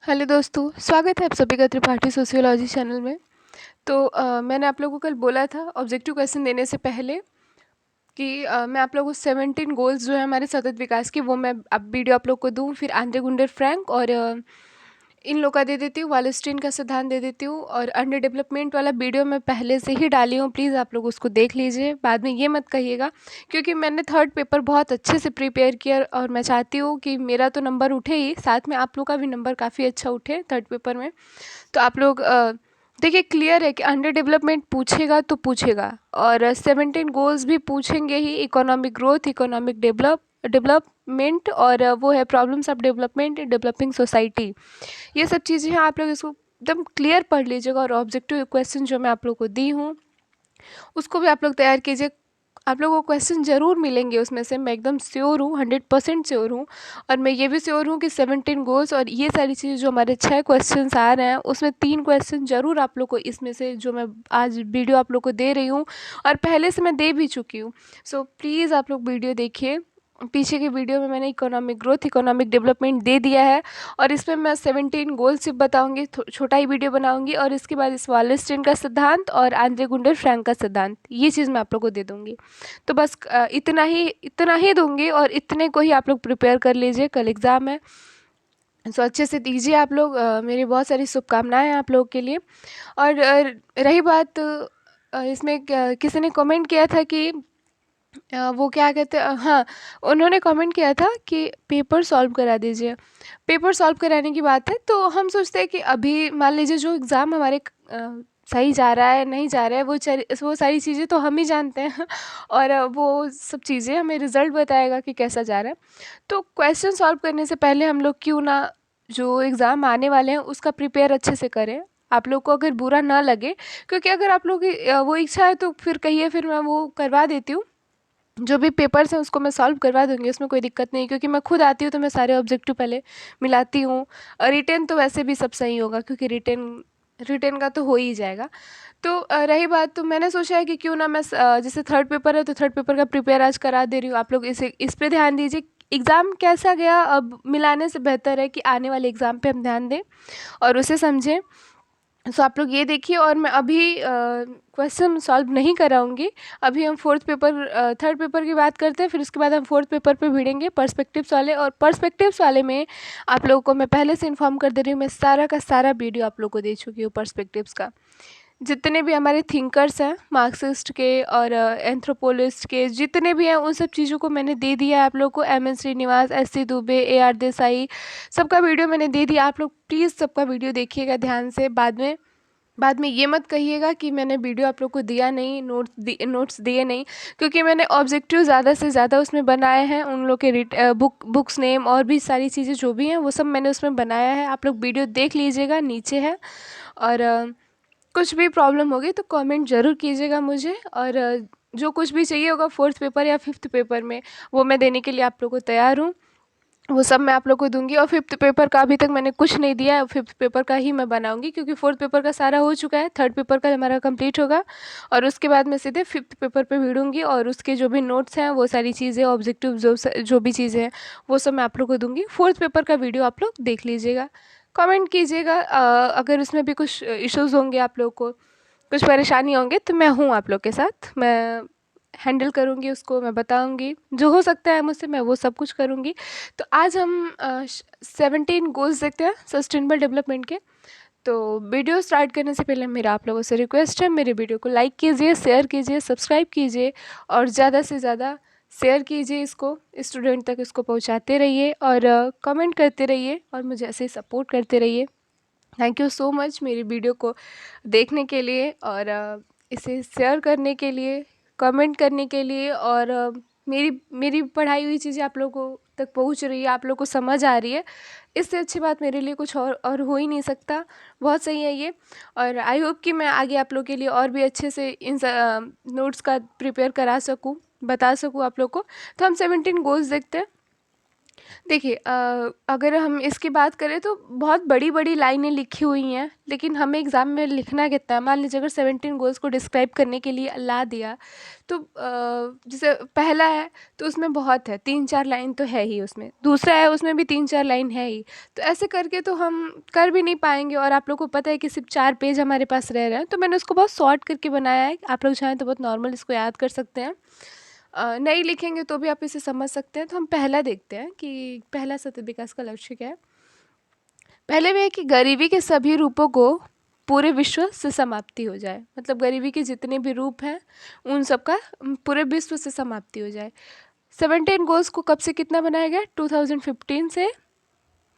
Hello दोस्तों, स्वागत है आप सभी का त्रिपाठी सोशियोलॉजी चैनल में। तो मैंने आप लोगों को कल बोला था ऑब्जेक्टिव क्वेश्चन देने से पहले कि मैं आप लोगों को 17 गोल्स जो है हमारे सतत विकास की, वो मैं अब वीडियो आप लोग को दूँ। फिर आंद्रे गुंडर फ्रैंक और इन लोग का दे देती हूँ, वालेस्टीन का सिद्धांत दे देती हूँ। और अंडर डेवलपमेंट वाला वीडियो मैं पहले से ही डाली हूँ, प्लीज़ आप लोग उसको देख लीजिए, बाद में ये मत कहिएगा, क्योंकि मैंने थर्ड पेपर बहुत अच्छे से प्रिपेयर किया और मैं चाहती हूँ कि मेरा तो नंबर उठे ही, साथ में आप लोग का भी नंबर काफ़ी अच्छा उठे थर्ड पेपर में। तो आप लोग देखिए, क्लियर है कि अंडर डेवलपमेंट पूछेगा तो पूछेगा, और 17 गोल्स भी पूछेंगे ही। इकोनॉमिक ग्रोथ, इकोनॉमिक डेवलपमेंट, और वो है problems of development in developing society. ये सब चीज़ें हैं, आप लोग इसको एकदम क्लियर पढ़ लीजिएगा। और ऑब्जेक्टिव क्वेश्चन जो मैं आप लोग को दी हूँ उसको भी आप लोग तैयार कीजिए। आप लोगों को क्वेश्चन ज़रूर मिलेंगे उसमें से, मैं एकदम श्योर हूँ, 100% श्योर हूँ। और मैं ये भी श्योर हूँ कि 17 गोल्स और ये सारी चीज़ें जो हमारे 6 क्वेश्चंस आ रहे हैं, उसमें 3 क्वेश्चन ज़रूर आप लोग को इसमें से, जो मैं आज वीडियो आप लोग को दे रही हूँ और पहले से मैं दे भी चुकी हूँ। सो प्लीज़ आप लोग वीडियो देखिए। पीछे के वीडियो में मैंने इकोनॉमिक ग्रोथ, इकोनॉमिक डेवलपमेंट दे दिया है, और इसमें मैं 17 गोल सिर्फ बताऊंगी, छोटा ही वीडियो बनाऊंगी। और इसके बाद इस वालेस्टीन का सिद्धांत और आंद्रे गुंडर फ्रैंक का सिद्धांत, ये चीज़ मैं आप लोग को दे दूंगी। तो बस इतना ही दूंगी, और इतने को ही आप लोग प्रिपेयर कर लीजिए, कल एग्ज़ाम है। सो अच्छे से दीजिए आप लोग। मेरी बहुत सारी शुभकामनाएं हैं आप लोगों के लिए। और रही बात, इसमें किसी ने कमेंट किया था कि वो क्या कहते हैं, हाँ, उन्होंने कमेंट किया था कि पेपर सॉल्व करा दीजिए। पेपर सॉल्व कराने की बात है, तो हम सोचते हैं कि अभी मान लीजिए जो एग्ज़ाम हमारे सही जा रहा है नहीं जा रहा है, वो सारी चीज़ें तो हम ही जानते हैं और वो सब चीज़ें हमें रिज़ल्ट बताएगा कि कैसा जा रहा है। तो क्वेश्चन सॉल्व करने से पहले हम लोग क्यों ना जो एग्ज़ाम आने वाले हैं उसका प्रिपेयर अच्छे से करें। आप लोग को अगर बुरा ना लगे, क्योंकि अगर आप लोग की वो इच्छा है तो फिर कहिए, फिर मैं वो करवा देती हूँ। जो भी पेपर्स हैं उसको मैं सॉल्व करवा दूँगी, उसमें कोई दिक्कत नहीं, क्योंकि मैं खुद आती हूँ तो मैं सारे ऑब्जेक्टिव पहले मिलाती हूँ। और रिटेन तो वैसे भी सब सही होगा, क्योंकि रिटेन रिटेन का तो हो ही जाएगा। तो रही बात, तो मैंने सोचा है कि क्यों ना मैं जैसे थर्ड पेपर है तो थर्ड पेपर का प्रिपेयर आज करा दे रही हूँ। आप लोग इस पे ध्यान दीजिए। एग्ज़ाम कैसा गया अब मिलाने से बेहतर है कि आने वाले एग्ज़ाम पे हम ध्यान दें और उसे समझें। सो आप लोग ये देखिए। और मैं अभी क्वेश्चन सॉल्व नहीं कराऊंगी। अभी हम थर्ड पेपर की बात करते हैं, फिर उसके बाद हम फोर्थ पेपर पे भिड़ेंगे, पर्सपेक्टिव्स वाले। और पर्सपेक्टिव्स वाले में आप लोगों को मैं पहले से इन्फॉर्म कर दे रही हूँ, मैं सारा का सारा वीडियो आप लोग को दे चुकी हूँ पर्सपेक्टिव्स का। जितने भी हमारे थिंकर्स हैं, मार्क्सिस्ट के और एंथ्रोपोलिस्ट के, जितने भी हैं, उन सब चीज़ों को मैंने दे दिया है आप लोग को। M N Srinivas, S C Dubey, A R Desai, सबका वीडियो मैंने दे दिया। आप लोग प्लीज़ सबका वीडियो देखिएगा ध्यान से। बाद में ये मत कहिएगा कि मैंने वीडियो आप लोग को दिया नहीं, नोट्स दिए नहीं, क्योंकि मैंने ऑब्जेक्टिव ज़्यादा से ज़्यादा उसमें बनाए हैं। उन लोग के बुक्स नेम और भी सारी चीज़ें जो भी हैं वो सब मैंने उसमें बनाया है। आप लोग वीडियो देख लीजिएगा, नीचे है। और कुछ भी प्रॉब्लम होगी तो कमेंट ज़रूर कीजिएगा मुझे। और जो कुछ भी चाहिए होगा फोर्थ पेपर या फिफ्थ पेपर में, वो मैं देने के लिए आप लोग को तैयार हूँ। वो सब मैं आप लोग को दूंगी। और फिफ्थ पेपर का अभी तक मैंने कुछ नहीं दिया है, फिफ्थ पेपर का ही मैं बनाऊंगी, क्योंकि फोर्थ पेपर का सारा हो चुका है, थर्ड पेपर का हमारा कंप्लीट होगा। और उसके बाद मैं सीधे फिफ्थ पेपर पे भिड़ूंगी, और उसके जो भी नोट्स हैं, वो सारी चीज़ें, ऑब्जेक्टिव जो भी चीज़ें हैं, वो सब मैं आप लोग को दूंगी। फोर्थ पेपर का वीडियो आप लोग देख लीजिएगा, कमेंट कीजिएगा। अगर उसमें भी कुछ इश्यूज़ होंगे, आप लोग को कुछ परेशानी होंगे, तो मैं हूँ आप लोग के साथ, मैं हैंडल करूँगी उसको, मैं बताऊँगी जो हो सकता है मुझसे, मैं वो सब कुछ करूँगी। तो आज हम 17 गोल्स देखते हैं सस्टेनेबल डेवलपमेंट के। तो वीडियो स्टार्ट करने से पहले मेरा आप लोगों से रिक्वेस्ट है, मेरे वीडियो को लाइक कीजिए, शेयर कीजिए, सब्सक्राइब कीजिए, और ज़्यादा से ज़्यादा शेयर कीजिए इसको, स्टूडेंट तक इसको पहुंचाते रहिए, और कमेंट करते रहिए, और मुझे ऐसे ही सपोर्ट करते रहिए। थैंक यू सो मच मेरी वीडियो को देखने के लिए, और इसे शेयर करने के लिए, कमेंट करने के लिए। और मेरी मेरी पढ़ाई हुई चीज़ें आप लोगों तक पहुंच रही है, आप लोग को समझ आ रही है, इससे अच्छी बात मेरे लिए कुछ और हो ही नहीं सकता। बहुत सही है ये। और आई होप कि मैं आगे आप लोग के लिए और भी अच्छे से इन नोट्स का प्रिपेयर करा सकूं, बता सकूं आप लोग को। तो हम 17 गोल्स देखते हैं। देखिए अगर हम इसकी बात करें तो बहुत बड़ी-बड़ी लाइनें लिखी हुई हैं, लेकिन हमें एग्ज़ाम में लिखना कितना है? मान लीजिए अगर 17 गोल्स को डिस्क्राइब करने के लिए ला दिया, तो जैसे पहला है, तो उसमें बहुत है, 3-4 लाइन तो है ही उसमें। दूसरा है, उसमें भी 3-4 लाइन है ही। तो ऐसे करके तो हम कर भी नहीं पाएँगे और आप लोग को पता है कि सिर्फ़ 4 पेज हमारे पास रह रहे हैं, तो मैंने उसको बहुत शॉर्ट करके बनाया है। आप लोग चाहें तो बहुत नॉर्मल इसको याद कर सकते हैं। नहीं लिखेंगे तो भी आप इसे समझ सकते हैं। तो हम पहला देखते हैं कि पहला सतत विकास का लक्ष्य क्या है। पहले में है कि गरीबी के सभी रूपों को पूरे विश्व से समाप्ति हो जाए, मतलब गरीबी के जितने भी रूप हैं उन सब का पूरे विश्व से समाप्ति हो जाए। 17 गोल्स को कब से कितना बनाया गया? 2015 से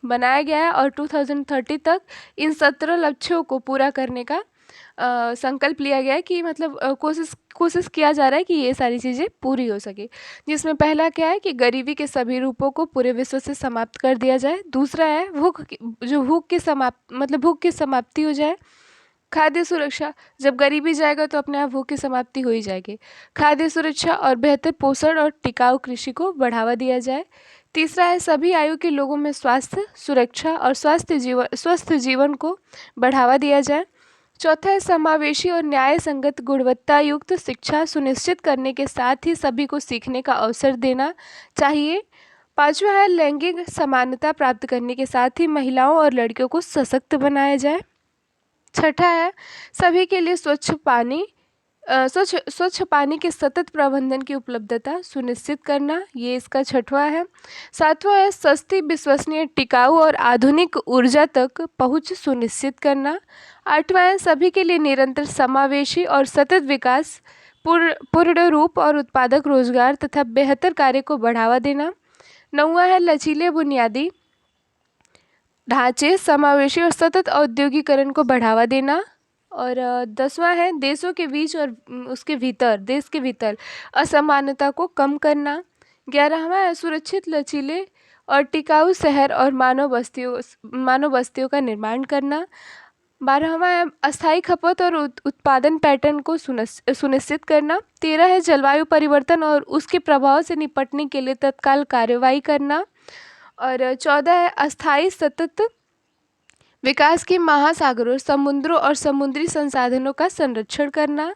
बनाया गया है और 2030 तक इन 17 लक्ष्यों को पूरा करने का संकल्प लिया गया है कि मतलब कोशिश कोशिश किया जा रहा है कि ये सारी चीज़ें पूरी हो सके। जिसमें पहला क्या है कि गरीबी के सभी रूपों को पूरे विश्व से समाप्त कर दिया जाए। दूसरा है भूख की समाप्ति हो जाए। खाद्य सुरक्षा, जब गरीबी जाएगा तो अपने आप भूख की समाप्ति हो ही जाएगी। खाद्य सुरक्षा और बेहतर पोषण और टिकाऊ कृषि को बढ़ावा दिया जाए। तीसरा है सभी आयु के लोगों में स्वास्थ्य सुरक्षा और स्वस्थ जीवन को बढ़ावा दिया जाए। चौथा है समावेशी और न्याय संगत गुणवत्ता युक्त शिक्षा सुनिश्चित करने के साथ ही सभी को सीखने का अवसर देना चाहिए। पांचवा है लैंगिक समानता प्राप्त करने के साथ ही महिलाओं और लड़कियों को सशक्त बनाया जाए। छठा है सभी के लिए स्वच्छ पानी के सतत प्रबंधन की उपलब्धता सुनिश्चित करना, ये इसका छठवां है। सातवां है सस्ती विश्वसनीय टिकाऊ और आधुनिक ऊर्जा तक पहुंच सुनिश्चित करना। आठवां है सभी के लिए निरंतर समावेशी और सतत विकास पूर्ण रूप और उत्पादक रोजगार तथा बेहतर कार्य को बढ़ावा देना। नौवां है लचीले बुनियादी ढांचे समावेशी और सतत औद्योगिकरण को बढ़ावा देना। और 10वां है देशों के बीच और देश के भीतर असमानता को कम करना। 11वां है सुरक्षित लचीले और टिकाऊ शहर और मानव बस्तियों का निर्माण करना। 12वां है अस्थायी खपत और उत्पादन पैटर्न को सुनिश्चित करना। 13 है जलवायु परिवर्तन और उसके प्रभाव से निपटने के लिए तत्काल कार्रवाई करना। और 14 है अस्थायी सतत विकास के महासागरों समुद्रों और समुद्री संसाधनों का संरक्षण करना,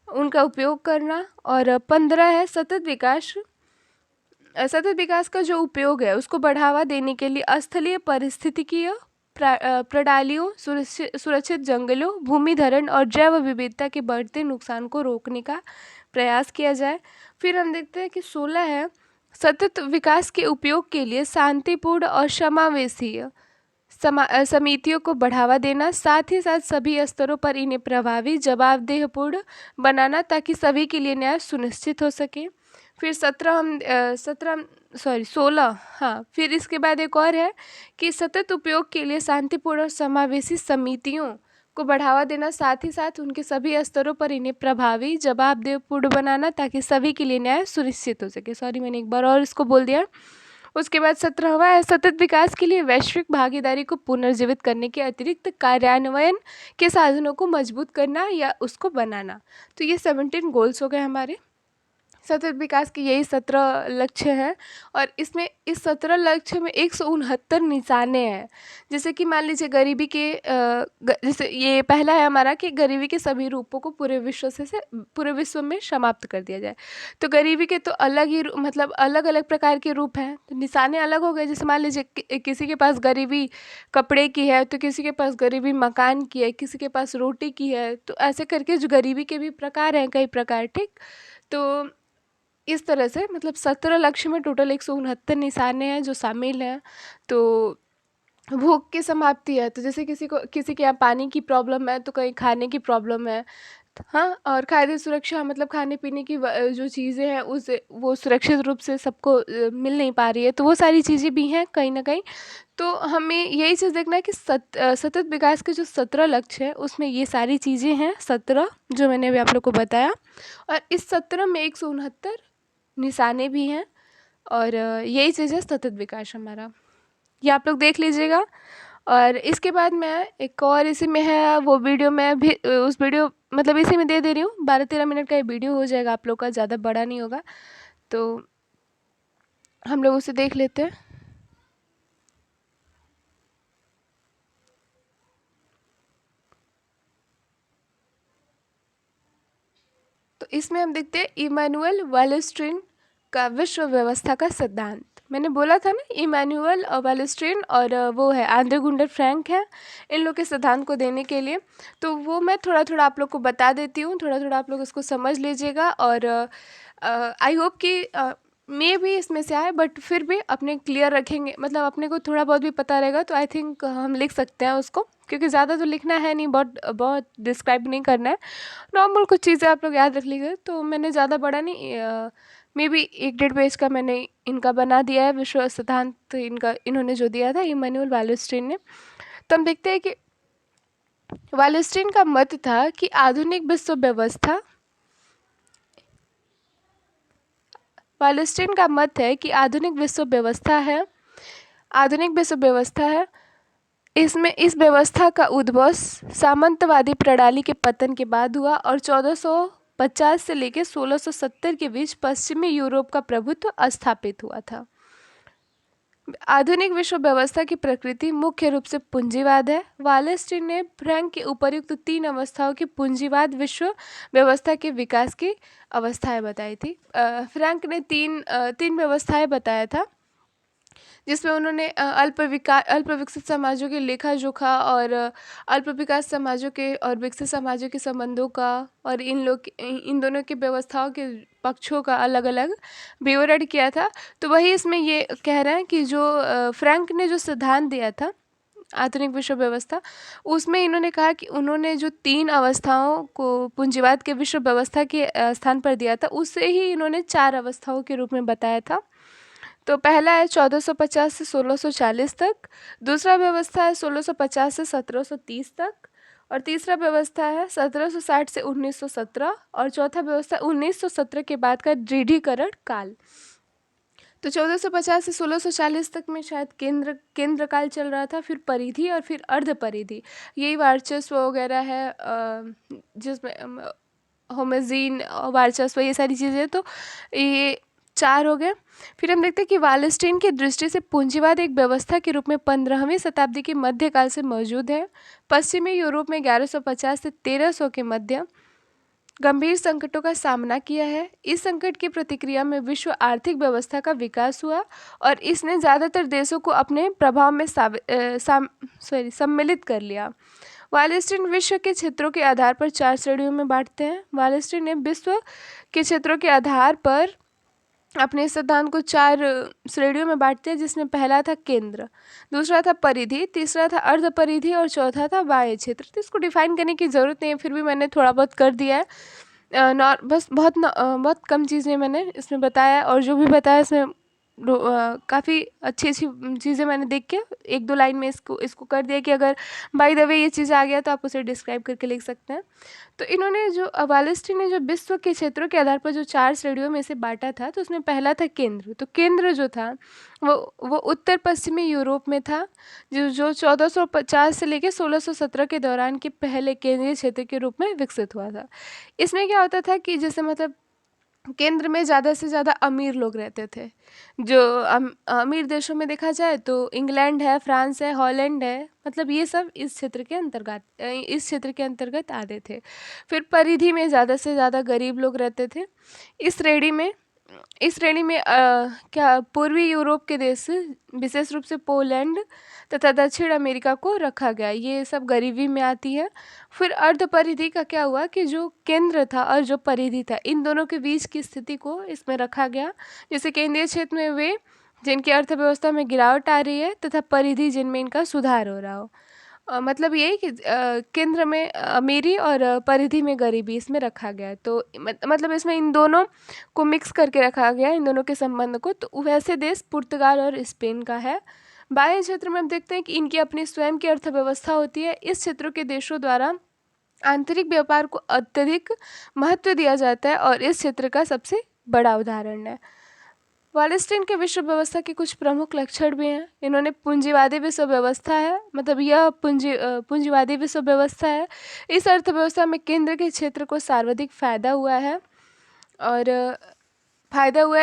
उनका उपयोग करना। और 15 है सतत विकास का जो उपयोग है उसको बढ़ावा देने के लिए स्थलीय पारिस्थितिकीय प्रणालियों सुरक्षित जंगलों भूमिधरण और जैव विविधता के बढ़ते नुकसान को रोकने का प्रयास किया जाए। फिर हम देखते हैं कि 16 है सतत विकास के उपयोग के लिए शांतिपूर्ण और समावेशी समितियों को बढ़ावा देना, साथ ही साथ सभी स्तरों पर इन्हें प्रभावी जवाबदेहपूर्ण बनाना ताकि सभी के लिए न्याय सुनिश्चित हो सके। फिर 16 हाँ, फिर इसके बाद एक और है कि सतत उपयोग के लिए शांतिपूर्ण और समावेशी समितियों को बढ़ावा देना, साथ ही साथ उनके सभी स्तरों पर इन्हें प्रभावी जवाबदेहपूर्ण बनाना ताकि सभी के लिए न्याय सुनिश्चित हो सके। सॉरी, मैंने एक बार और इसको बोल दिया। उसके बाद 17वां है सतत विकास के लिए वैश्विक भागीदारी को पुनर्जीवित करने के अतिरिक्त कार्यान्वयन के साधनों को मजबूत करना या उसको बनाना। तो ये 17 गोल्स हो गए हमारे सतत विकास के, यही 17 लक्ष्य हैं। और इसमें इस 17 लक्ष्य में 169 निशाने हैं। जैसे कि मान लीजिए गरीबी के जैसे ये पहला है हमारा कि गरीबी के सभी रूपों को पूरे विश्व में समाप्त कर दिया जाए। तो गरीबी के तो अलग ही मतलब अलग अलग प्रकार के रूप हैं, तो निशाने अलग हो गए। जैसे मान लीजिए किसी के पास गरीबी कपड़े की है, तो किसी के पास गरीबी मकान की है, किसी के पास रोटी की है। तो ऐसे करके जो गरीबी के भी प्रकार हैं, कई प्रकार, ठीक। तो इस तरह से मतलब 17 लक्ष्य में टोटल 169 निशाने हैं जो शामिल हैं। तो भूख की समाप्ति है, तो जैसे किसी के यहाँ पानी की प्रॉब्लम है, तो कहीं खाने की प्रॉब्लम है। हाँ, और खाद्य सुरक्षा मतलब खाने पीने की जो चीज़ें हैं वो सुरक्षित रूप से सबको मिल नहीं पा रही है, तो वो सारी चीज़ें भी हैं कहीं ना कहीं। तो हमें यही चीज़ देखना है कि सतत विकास के जो 17 लक्ष्य हैं उसमें ये सारी चीज़ें हैं 17 जो मैंने अभी आप लोग को बताया। और इस 17 में 169 निशाने भी हैं। और यही चीज़ है सतत विकास हमारा, ये आप लोग देख लीजिएगा। और इसके बाद मैं एक और इसी में है वो वीडियो, मैं भी उस वीडियो मतलब इसी में दे रही हूँ। 12-13 मिनट का ये वीडियो हो जाएगा आप लोग का, ज़्यादा बड़ा नहीं होगा। तो हम लोग उसे देख लेते हैं। इसमें हम देखते हैं इमैनुअल वालेस्ट्रिन का विश्व व्यवस्था का सिद्धांत। मैंने बोला था ना, इमैनुअल वालेस्ट्रिन और वो है आंद्रे गुंडर फ्रैंक है इन लोग के सिद्धांत को देने के लिए। तो वो मैं थोड़ा थोड़ा आप लोग को बता देती हूँ, थोड़ा थोड़ा आप लोग इसको समझ लीजिएगा। और आई होप कि मे भी इसमें से आए, बट फिर भी अपने क्लियर रखेंगे, मतलब अपने को थोड़ा बहुत भी पता रहेगा तो आई थिंक हम लिख सकते हैं उसको, क्योंकि ज़्यादा तो लिखना है नहीं, बहुत बहुत डिस्क्राइब नहीं करना है। नॉर्मल कुछ चीज़ें आप लोग याद रख लीजिए। तो मैंने ज़्यादा बड़ा नहीं, मे बी 1-1.5 पेज का मैंने इनका बना दिया है विश्व सिद्धांत, इनका इन्होंने जो दिया था इमैनुअल वालेस्ट्रिन ने। तो हम देखते हैं कि वालेस्ट्रिन का मत था कि आधुनिक विश्व व्यवस्था, वालेस्ट्रिन का मत है कि आधुनिक विश्व व्यवस्था है, आधुनिक विश्व व्यवस्था है, इसमें इस व्यवस्था का उद्भव सामंतवादी प्रणाली के पतन के बाद हुआ और 1450 से लेकर 1670 के बीच पश्चिमी यूरोप का प्रभुत्व स्थापित हुआ था। आधुनिक विश्व व्यवस्था की प्रकृति मुख्य रूप से पूंजीवाद है। वालेस्ट्रिन ने फ्रैंक के उपर्युक्त 3 अवस्थाओं की पूंजीवाद विश्व व्यवस्था के विकास की अवस्थाएं बताई थी। फ्रैंक ने तीन व्यवस्थाएं बताया था, जिसमें उन्होंने अल्प विकसित समाजों के लेखा जोखा और अल्प विकास समाजों के और विकसित समाजों के संबंधों का और इन दोनों की व्यवस्थाओं के पक्षों का अलग अलग विवरण किया था। तो वही इसमें ये कह रहे हैं कि जो फ्रैंक ने जो सिद्धांत दिया था आधुनिक विश्व व्यवस्था, उसमें इन्होंने कहा कि उन्होंने जो 3 अवस्थाओं को पूंजीवाद के विश्व व्यवस्था के स्थान पर दिया था, उससे ही इन्होंने 4 अवस्थाओं के रूप में बताया था। तो पहला है 1450 से 1640 तक, दूसरा व्यवस्था है 1650 से 1730 तक, और तीसरा व्यवस्था है 1760 से 1917, और चौथा व्यवस्था 1917 के बाद का दृढ़ीकरण काल। तो 1450 से 1640 तक में शायद केंद्र काल चल रहा था, फिर परिधि और फिर अर्ध परिधि, यही वर्चस्व वगैरह है, जिसमें होमेजीन वर्चस्व, ये सारी चीज़ें। तो ये 4 हो गए। फिर हम देखते हैं कि वालेस्ट्रिन की दृष्टि से पूंजीवाद एक व्यवस्था के रूप में 15वीं शताब्दी के मध्यकाल से मौजूद है। पश्चिमी यूरोप में 1150 से 1300 के मध्य गंभीर संकटों का सामना किया है। इस संकट की प्रतिक्रिया में विश्व आर्थिक व्यवस्था का विकास हुआ और इसने ज़्यादातर देशों को अपने प्रभाव में सम्मिलित कर लिया। वालेस्ट्रिन विश्व के क्षेत्रों के आधार पर 4 श्रेणियों में बांटते हैं। वालेस्ट्रिन ने विश्व के क्षेत्रों के आधार पर अपने सिद्धांत को 4 श्रेणियों में बांटते हैं, जिसमें पहला था केंद्र, दूसरा था परिधि, तीसरा था अर्ध परिधि और चौथा था बाह्य क्षेत्र। तो इसको डिफाइन करने की ज़रूरत नहीं है, फिर भी मैंने थोड़ा बहुत कर दिया है। बस बहुत कम चीज़ें मैंने इसमें बताया, और जो भी बताया इसमें काफ़ी अच्छी अच्छी चीज़ें मैंने देख के 1-2 लाइन में इसको कर दिया कि अगर बाय द वे ये चीज़ आ गया तो आप उसे डिस्क्राइब करके लिख सकते हैं। तो इन्होंने जो वालेस्ट्रिन ने जो विश्व के क्षेत्रों के आधार पर जो 4 श्रेणियों में से बांटा था, तो उसमें पहला था केंद्र। तो केंद्र जो था वो उत्तर पश्चिमी यूरोप में था, जो 1450 से लेकर 1617 के दौरान के पहले केंद्रीय क्षेत्र के रूप में विकसित हुआ था। इसमें क्या होता था कि जैसे मतलब केंद्र में ज़्यादा से ज़्यादा अमीर लोग रहते थे। जो अमीर देशों में देखा जाए तो इंग्लैंड है, फ्रांस है, हॉलैंड है, मतलब ये सब इस क्षेत्र के अंतर्गत आते थे। फिर परिधि में ज़्यादा से ज़्यादा गरीब लोग रहते थे। इस श्रेणी में क्या पूर्वी यूरोप के देश, विशेष रूप से पोलैंड तथा दक्षिण अमेरिका को रखा गया, ये सब गरीबी में आती है। फिर अर्ध परिधि का क्या हुआ कि जो केंद्र था और जो परिधि था, इन दोनों के बीच की स्थिति को इसमें रखा गया। जैसे केंद्रीय क्षेत्र में वे जिनकी अर्थव्यवस्था में गिरावट आ रही है, तथा परिधि जिनमें इनका सुधार हो रहा हो। मतलब यही कि केंद्र में अमीरी और परिधि में गरीबी इसमें रखा गया है। तो मतलब इसमें इन दोनों को मिक्स करके रखा गया है, इन दोनों के संबंध को। तो वैसे देश पुर्तगाल और स्पेन का है। बाह्य क्षेत्र में हम देखते हैं कि इनकी अपनी स्वयं की अर्थव्यवस्था होती है। इस क्षेत्रों के देशों द्वारा आंतरिक व्यापार को अत्यधिक महत्व दिया जाता है और इस क्षेत्र का सबसे बड़ा उदाहरण है। वालेस्ट्रिन के विश्व व्यवस्था के कुछ प्रमुख लक्षण भी हैं। इन्होंने पूंजीवादी विश्व व्यवस्था है, मतलब यह पूंजीवादी विश्व व्यवस्था है। इस अर्थव्यवस्था में केंद्र के क्षेत्र को सर्वाधिक फायदा हुआ है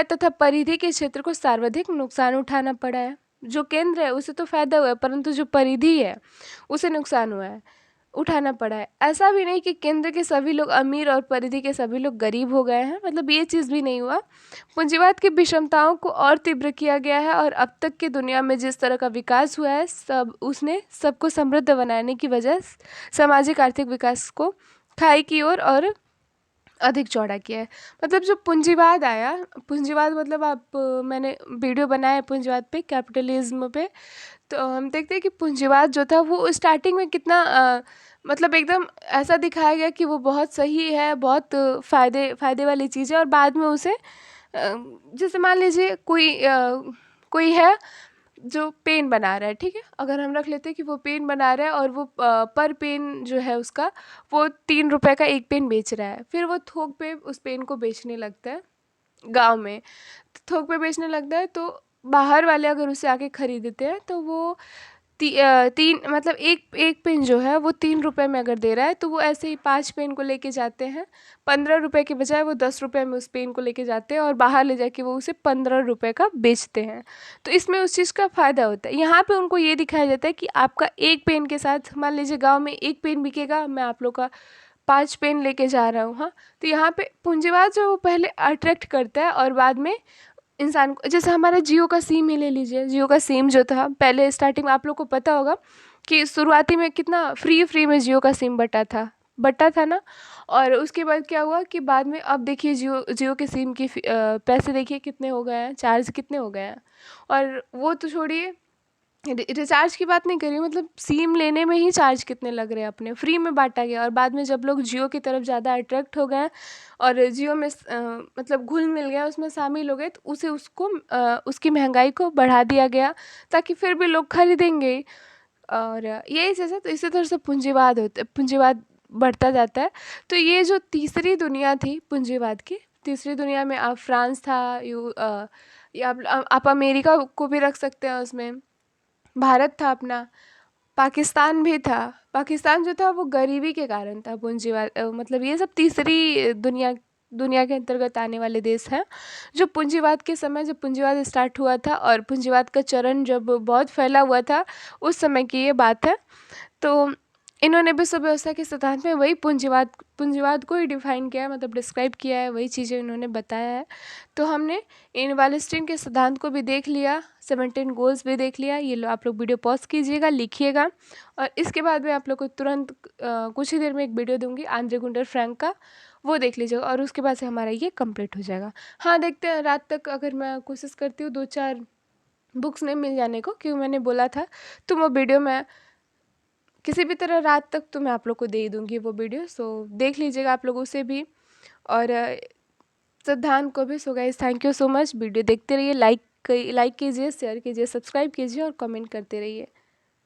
तथा परिधि के क्षेत्र को सर्वाधिक नुकसान उठाना पड़ा है। जो केंद्र है उसे तो फायदा हुआ है, परंतु जो परिधि है उसे नुकसान हुआ है। उठाना पड़ा है। ऐसा भी नहीं कि केंद्र के सभी लोग अमीर और परिधि के सभी लोग गरीब हो गए हैं, मतलब ये चीज़ भी नहीं हुआ। पूंजीवाद की विषमताओं को और तीव्र किया गया है और अब तक की दुनिया में जिस तरह का विकास हुआ है सब उसने सबको समृद्ध बनाने की वजह सामाजिक आर्थिक विकास को खाई की ओर और अधिक चौड़ा किया है। मतलब जो पूंजीवाद आया, पूंजीवाद मतलब मैंने वीडियो बनाया है पूंजीवाद पे, कैपिटलिज्म पे। तो हम देखते हैं कि पूंजीवाद जो था वो स्टार्टिंग में कितना मतलब एकदम ऐसा दिखाया गया कि वो बहुत सही है, बहुत फ़ायदे वाली चीज़ है, और बाद में उसे जैसे मान लीजिए कोई है जो पेन बना रहा है, ठीक है, अगर हम रख लेते हैं कि वो पेन बना रहा है और वो पर पेन जो है उसका वो 3 रुपए का एक पेन बेच रहा है, फिर वो थोक पे उस पेन को बेचने लगता है गांव में। तो थोक पे बेचने लगता है तो बाहर वाले अगर उसे आके खरीदते हैं तो वो तीन मतलब एक एक पेन जो है वो 3 रुपए में अगर दे रहा है तो वो ऐसे ही 5 पेन को लेके जाते हैं। 15 रुपए के बजाय वो 10 रुपए में उस पेन को लेके जाते हैं और बाहर ले जाके वो उसे 15 रुपए का बेचते हैं। तो इसमें उस चीज़ का फ़ायदा होता है। यहाँ पे उनको ये दिखाया जाता है कि आपका एक पेन के साथ मान लीजिए गाँव में एक पेन बिकेगा, मैं आप लोग का 5 पेन लेके जा रहा हूँ। हाँ, तो यहाँ पे पूंजीवाद जो है वो पहले अट्रैक्ट करता है और बाद में इंसान को, जैसे हमारा जियो का सिम ही ले लीजिए। जियो का सिम जो था पहले स्टार्टिंग में आप लोग को पता होगा कि शुरुआती में कितना फ्री में जियो का सिम बटा था ना। और उसके बाद क्या हुआ कि बाद में अब देखिए जियो जियो के सिम की पैसे देखिए कितने हो गए हैं, चार्ज कितने हो गए हैं। और वो तो छोड़िए, रिचार्ज की बात नहीं कर रही हूँ, मतलब सिम लेने में ही चार्ज कितने लग रहे हैं, अपने फ्री में बांटा गया। और बाद में जब लोग जियो की तरफ ज़्यादा अट्रैक्ट हो गए और जियो में मतलब घुल मिल गया, उसमें शामिल हो गए, तो उसकी महंगाई को बढ़ा दिया गया ताकि फिर भी लोग खरीदेंगे। और यही चीज़ है। तो इसी तरह से पूंजीवाद बढ़ता जाता है। तो ये जो तीसरी दुनिया थी पूंजीवाद की, तीसरी दुनिया में आप फ्रांस था, या आप अमेरिका को भी रख सकते हैं उसमें, भारत था अपना, पाकिस्तान भी था। पाकिस्तान जो था वो गरीबी के कारण था पूंजीवाद मतलब ये सब तीसरी दुनिया के अंतर्गत आने वाले देश हैं जो पूंजीवाद के समय, जब पूंजीवाद स्टार्ट हुआ था और पूंजीवाद का चरण जब बहुत फैला हुआ था उस समय की ये बात है। तो इन्होंने विश्व व्यवस्था के सिद्धांत में वही पूंजीवाद को ही डिफाइन किया है, मतलब डिस्क्राइब किया है, वही चीज़ें इन्होंने बताया है। तो हमने इन वालेस्टीन के सिद्धांत को भी देख लिया, 17 गोल्स भी देख लिया। ये लो आप लोग वीडियो पॉज कीजिएगा, लिखिएगा, और इसके बाद मैं आप लोग को तुरंत कुछ ही देर में एक वीडियो दूंगी आंद्रे गुंटर फ्रैंक का, वो देख लीजिएगा और उसके बाद से हमारा ये कंप्लीट हो जाएगा। हाँ, देखते हैं रात तक अगर मैं कोशिश करती हूँ 2-4 बुक्स नहीं मिल जाने को, क्योंकि मैंने बोला था तो वो वीडियो मैं किसी भी तरह रात तक तो मैं आप लोग को दे ही दूँगी वो वीडियो, सो देख लीजिएगा आप लोग उसे भी, और सिद्धांत को भी। So guys, thank you so much. Video देखते रहिए, लाइक कीजिए, शेयर कीजिए, सब्सक्राइब कीजिए और कमेंट करते रहिए।